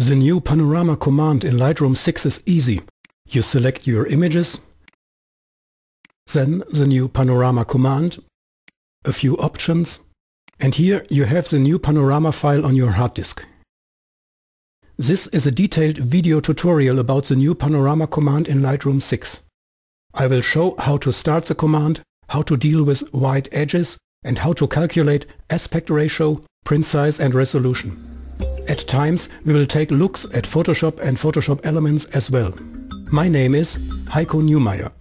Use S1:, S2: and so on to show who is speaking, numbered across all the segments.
S1: The new Panorama command in Lightroom 6 is easy. You select your images, then the new Panorama command, a few options, and here you have the new Panorama file on your hard disk. This is a detailed video tutorial about the new Panorama command in Lightroom 6. I will show how to start the command, how to deal with white edges, and how to calculate aspect ratio, print size and resolution. At times we will take looks at Photoshop and Photoshop elements as well. My name is Heiko Neumeyer.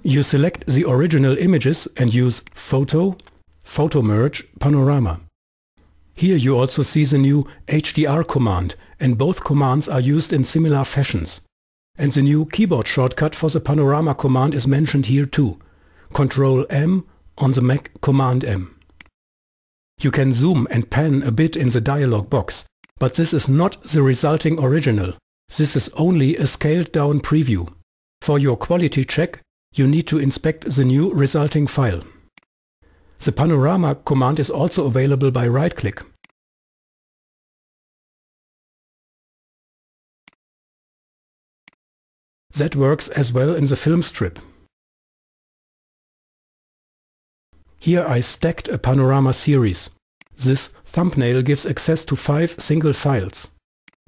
S1: You select the original images and use Photo, Photo Merge, Panorama. Here you also see the new HDR command, and both commands are used in similar fashions. And the new keyboard shortcut for the Panorama command is mentioned here too. Ctrl M, on the Mac Command M. You can zoom and pan a bit in the dialog box, but this is not the resulting original. This is only a scaled down preview. For your quality check, you need to inspect the new resulting file. The Panorama command is also available by right-click. That works as well in the film strip. Here I stacked a Panorama series. This thumbnail gives access to 5 single files.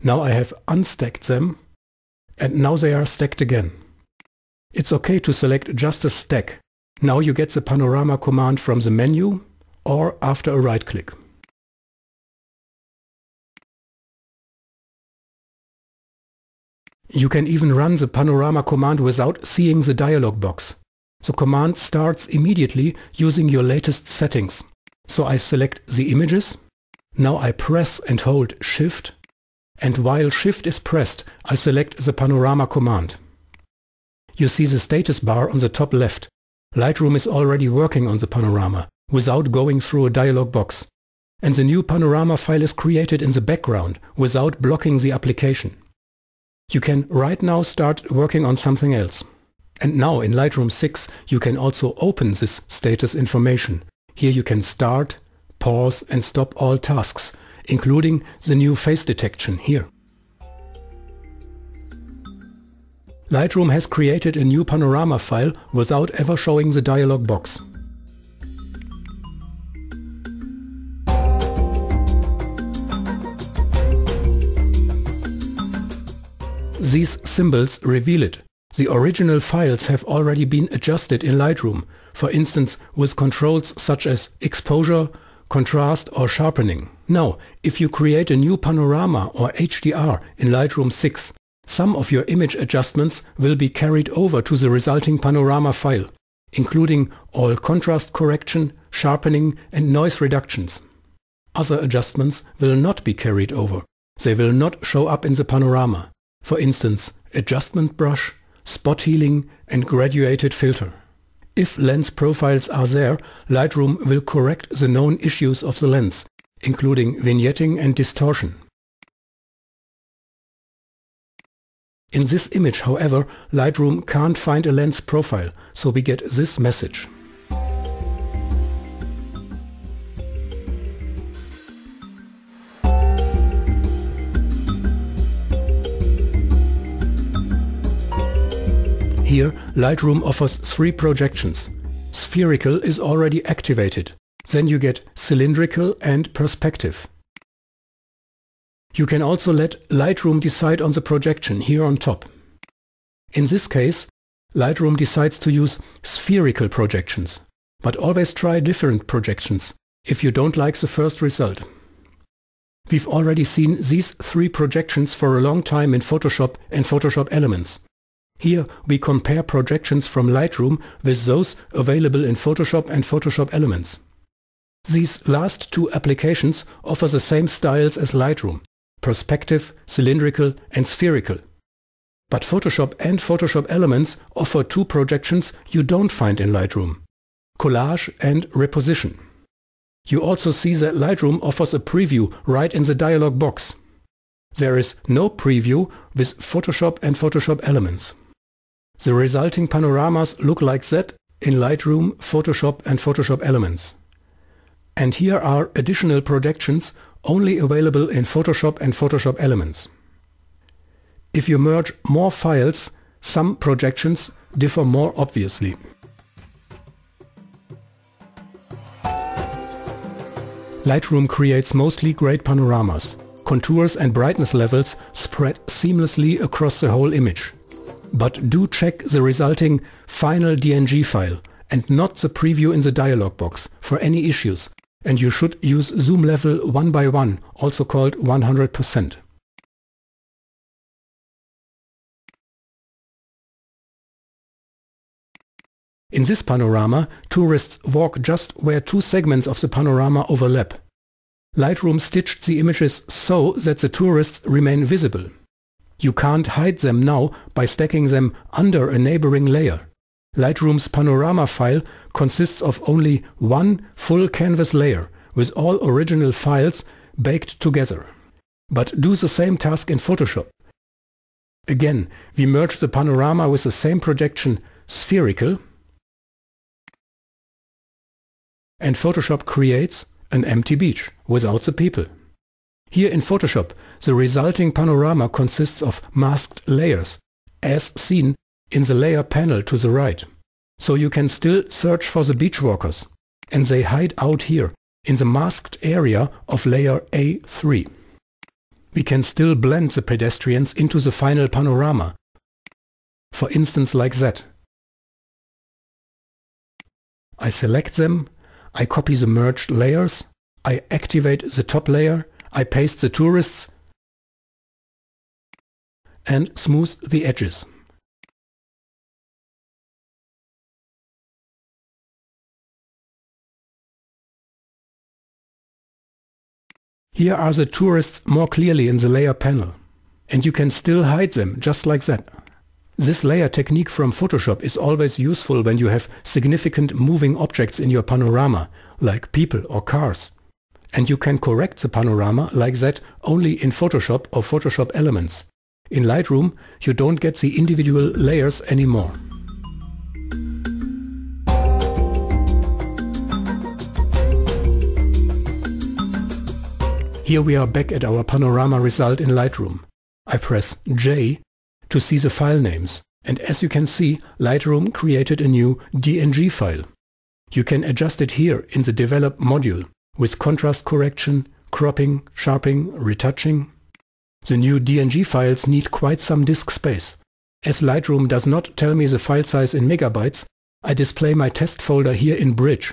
S1: Now I have unstacked them, and now they are stacked again. It's okay to select just a stack. Now you get the Panorama command from the menu or after a right click. You can even run the Panorama command without seeing the dialog box. The command starts immediately using your latest settings. So I select the images. Now I press and hold Shift, and while Shift is pressed, I select the Panorama command. You see the status bar on the top left. Lightroom is already working on the Panorama without going through a dialog box. And the new Panorama file is created in the background without blocking the application. You can right now start working on something else. And now in Lightroom 6 you can also open this status information. Here you can start, pause and stop all tasks, including the new face detection here. Lightroom has created a new Panorama file without ever showing the dialog box. These symbols reveal it. The original files have already been adjusted in Lightroom, for instance with controls such as exposure, contrast or sharpening. Now, if you create a new Panorama or HDR in Lightroom 6, some of your image adjustments will be carried over to the resulting Panorama file, including all contrast correction, sharpening and noise reductions. Other adjustments will not be carried over. They will not show up in the Panorama. For instance, adjustment brush, spot healing and graduated filter. If lens profiles are there, Lightroom will correct the known issues of the lens, including vignetting and distortion. In this image, however, Lightroom can't find a lens profile, so we get this message. Here, Lightroom offers 3 projections. Spherical is already activated. Then you get cylindrical and perspective. You can also let Lightroom decide on the projection here on top. In this case, Lightroom decides to use spherical projections, but always try different projections if you don't like the first result. We've already seen these 3 projections for a long time in Photoshop and Photoshop Elements. Here we compare projections from Lightroom with those available in Photoshop and Photoshop Elements. These last 2 applications offer the same styles as Lightroom: perspective, cylindrical and spherical. But Photoshop and Photoshop Elements offer 2 projections you don't find in Lightroom: collage and reposition. You also see that Lightroom offers a preview right in the dialog box. There is no preview with Photoshop and Photoshop Elements. The resulting panoramas look like that in Lightroom, Photoshop and Photoshop Elements. And here are additional projections only available in Photoshop and Photoshop Elements. If you merge more files, some projections differ more obviously. Lightroom creates mostly great panoramas. Contours and brightness levels spread seamlessly across the whole image. But do check the resulting final DNG file and not the preview in the dialog box for any issues, and you should use zoom level 1 by 1, also called 100%. In this panorama, tourists walk just where two segments of the panorama overlap. Lightroom stitched the images so that the tourists remain visible. You can't hide them now by stacking them under a neighboring layer. Lightroom's panorama file consists of only one full canvas layer with all original files baked together. But do the same task in Photoshop. Again, we merge the panorama with the same projection spherical, and Photoshop creates an empty beach without the people. Here in Photoshop, the resulting panorama consists of masked layers, as seen in the layer panel to the right. So you can still search for the beach walkers, and they hide out here in the masked area of layer A3. We can still blend the pedestrians into the final panorama, for instance like that. I select them, I copy the merged layers, I activate the top layer, I paste the tourists and smooth the edges. Here are the tourists more clearly in the layer panel, and you can still hide them just like that. This layer technique from Photoshop is always useful when you have significant moving objects in your panorama, like people or cars. And you can correct the panorama like that only in Photoshop or Photoshop Elements. In Lightroom, you don't get the individual layers anymore. Here we are back at our panorama result in Lightroom. I press J to see the file names, and as you can see, Lightroom created a new DNG file. You can adjust it here in the Develop module with contrast correction, cropping, sharpening, retouching. The new DNG files need quite some disk space. As Lightroom does not tell me the file size in megabytes, I display my test folder here in Bridge.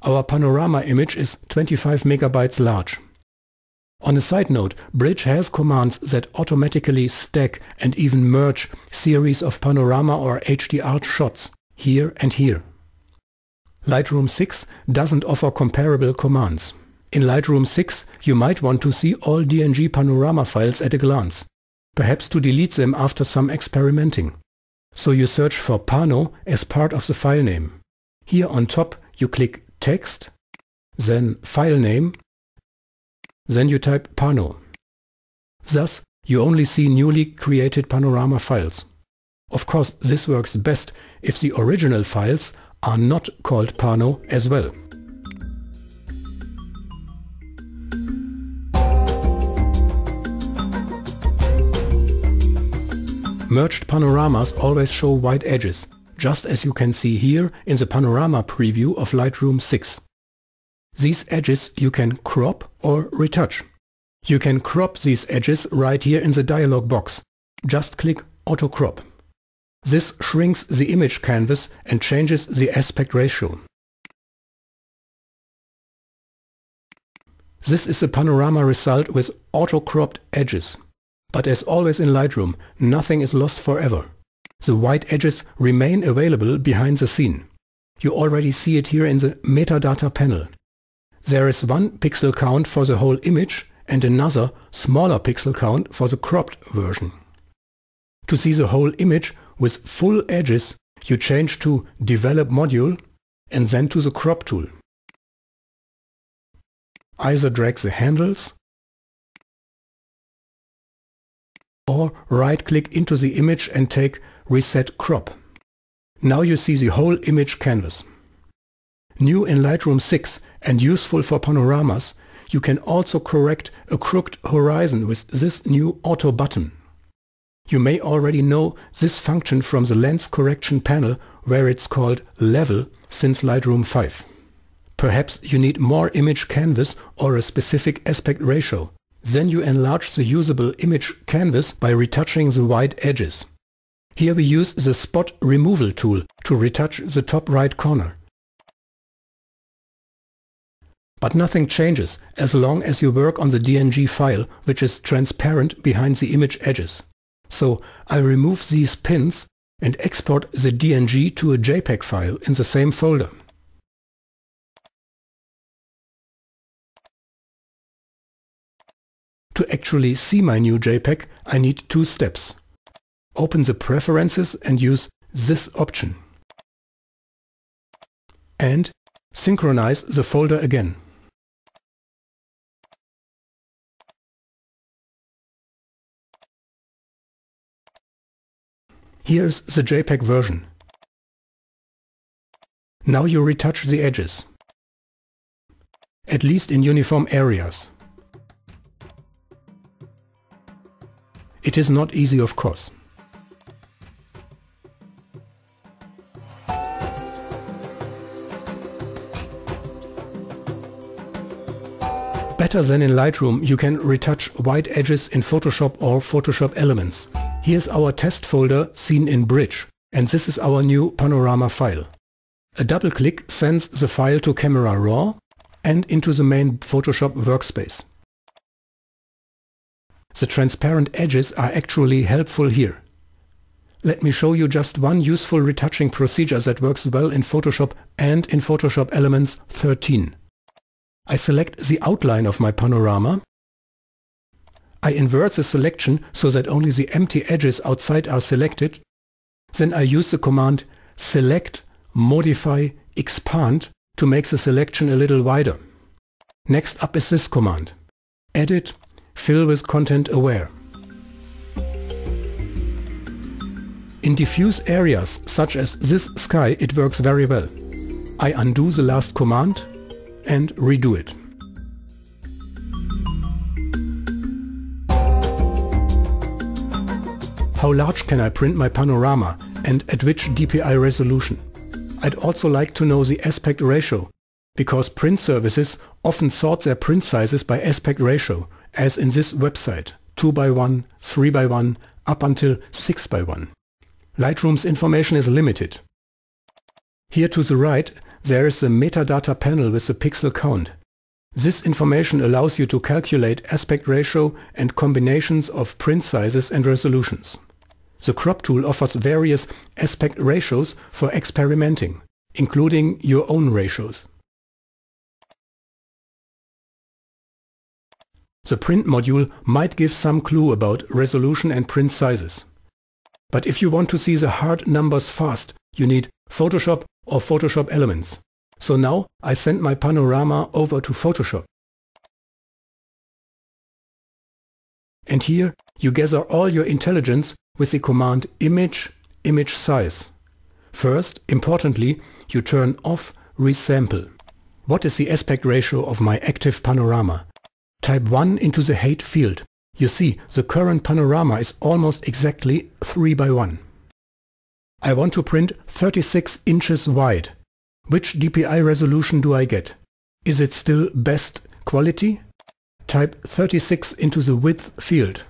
S1: Our panorama image is 25 megabytes large. On a side note, Bridge has commands that automatically stack and even merge series of panorama or HDR shots here and here. Lightroom 6 doesn't offer comparable commands. In Lightroom 6 you might want to see all DNG panorama files at a glance, perhaps to delete them after some experimenting. So you search for Pano as part of the file name. Here on top you click Text, then File Name, then you type Pano. Thus, you only see newly created panorama files. Of course, this works best if the original files are not called Pano as well. Merged panoramas always show white edges, just as you can see here in the panorama preview of Lightroom 6. These edges you can crop or retouch. You can crop these edges right here in the dialog box. Just click Auto Crop. This shrinks the image canvas and changes the aspect ratio. This is the panorama result with auto-cropped edges. But as always in Lightroom, nothing is lost forever. The white edges remain available behind the scene. You already see it here in the metadata panel. There is one pixel count for the whole image and another smaller pixel count for the cropped version. To see the whole image with full edges, you change to Develop module and then to the Crop tool. Either drag the handles or right-click into the image and take Reset Crop. Now you see the whole image canvas. New in Lightroom 6 and useful for panoramas, you can also correct a crooked horizon with this new auto button. You may already know this function from the lens correction panel where it's called level since Lightroom 5. Perhaps you need more image canvas or a specific aspect ratio. Then you enlarge the usable image canvas by retouching the white edges. Here we use the spot removal tool to retouch the top right corner. But nothing changes as long as you work on the DNG file, which is transparent behind the image edges. So I remove these pins and export the DNG to a JPEG file in the same folder. To actually see my new JPEG, I need two steps. Open the preferences and use this option. And synchronize the folder again. Here's the JPEG version. Now you retouch the edges, at least in uniform areas. It is not easy, of course. Better than in Lightroom, you can retouch white edges in Photoshop or Photoshop Elements. Here's our test folder seen in Bridge, and this is our new Panorama file. A double click sends the file to Camera Raw and into the main Photoshop workspace. The transparent edges are actually helpful here. Let me show you just one useful retouching procedure that works well in Photoshop and in Photoshop Elements 13. I select the outline of my panorama. I invert the selection so that only the empty edges outside are selected. Then I use the command Select, Modify, Expand to make the selection a little wider. Next up is this command. Edit, Fill with Content Aware. In diffuse areas such as this sky it works very well. I undo the last command and redo it. How large can I print my panorama and at which DPI resolution? I'd also like to know the aspect ratio, because print services often sort their print sizes by aspect ratio, as in this website, 2:1, 3:1, up until 6:1. Lightroom's information is limited. Here to the right there is the metadata panel with the pixel count. This information allows you to calculate aspect ratio and combinations of print sizes and resolutions. The crop tool offers various aspect ratios for experimenting, including your own ratios. The print module might give some clue about resolution and print sizes. But if you want to see the hard numbers fast, you need Photoshop or Photoshop Elements. So now I send my panorama over to Photoshop. And here you gather all your intelligence with the command image size. First, importantly, you turn off resample. What is the aspect ratio of my active panorama? Type 1 into the height field. You see, the current panorama is almost exactly 3:1. I want to print 36 inches wide. Which DPI resolution do I get? Is it still best quality? Type 36 into the width field.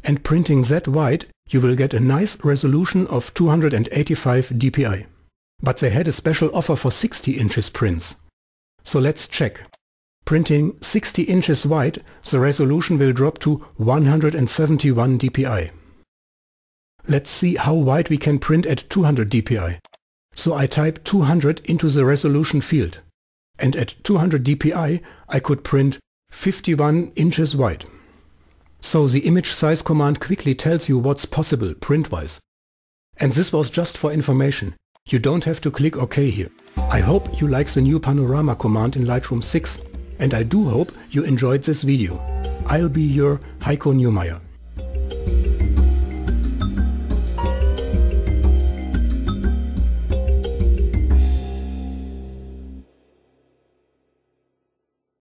S1: And printing that wide, you will get a nice resolution of 285 DPI. But they had a special offer for 60 inches prints. So let's check. Printing 60 inches wide, the resolution will drop to 171 DPI. Let's see how wide we can print at 200 DPI. So I type 200 into the resolution field. And at 200 DPI I could print 51 inches wide. So the image size command quickly tells you what's possible print-wise. And this was just for information. You don't have to click OK here. I hope you like the new Panorama command in Lightroom 6, and I do hope you enjoyed this video. I'll be your Heiko Neumeyer.